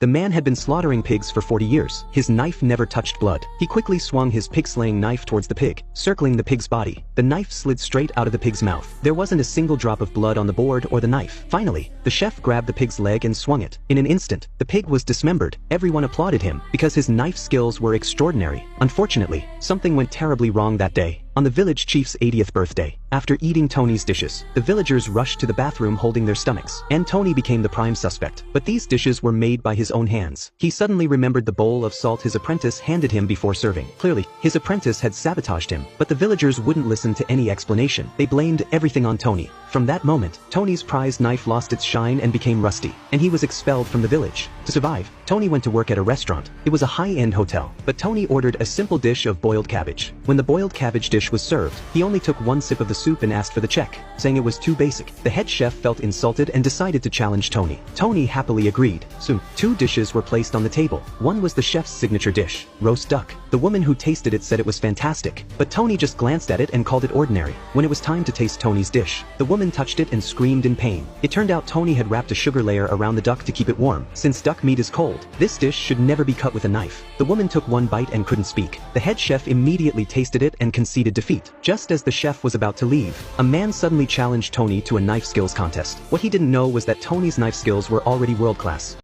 The man had been slaughtering pigs for 40 years. His knife never touched blood. He quickly swung his pig-slaying knife towards the pig, circling the pig's body. The knife slid straight out of the pig's mouth. There wasn't a single drop of blood on the board or the knife. Finally, the chef grabbed the pig's leg and swung it. In an instant, the pig was dismembered. Everyone applauded him because his knife skills were extraordinary. Unfortunately, something went terribly wrong that day. On the village chief's 80th birthday, after eating Tony's dishes, the villagers rushed to the bathroom holding their stomachs, and Tony became the prime suspect. But these dishes were made by his own hands. He suddenly remembered the bowl of salt his apprentice handed him before serving. Clearly, his apprentice had sabotaged him, but the villagers wouldn't listen to any explanation. They blamed everything on Tony. From that moment, Tony's prized knife lost its shine and became rusty, and he was expelled from the village. To survive, Tony went to work at a restaurant. It was a high-end hotel, but Tony ordered a simple dish of boiled cabbage. When the boiled cabbage dish was served, he only took one sip of the soup and asked for the check, saying it was too basic. The head chef felt insulted and decided to challenge Tony. Tony happily agreed. Soon, two dishes were placed on the table. One was the chef's signature dish, roast duck. The woman who tasted it said it was fantastic, but Tony just glanced at it and called it ordinary. When it was time to taste Tony's dish, the woman touched it and screamed in pain. It turned out Tony had wrapped a sugar layer around the duck to keep it warm. Since duck meat is cold, this dish should never be cut with a knife. The woman took one bite and couldn't speak. The head chef immediately tasted it and conceded defeat. Just as the chef was about to leave, a man suddenly challenged Tony to a knife skills contest. What he didn't know was that Tony's knife skills were already world-class.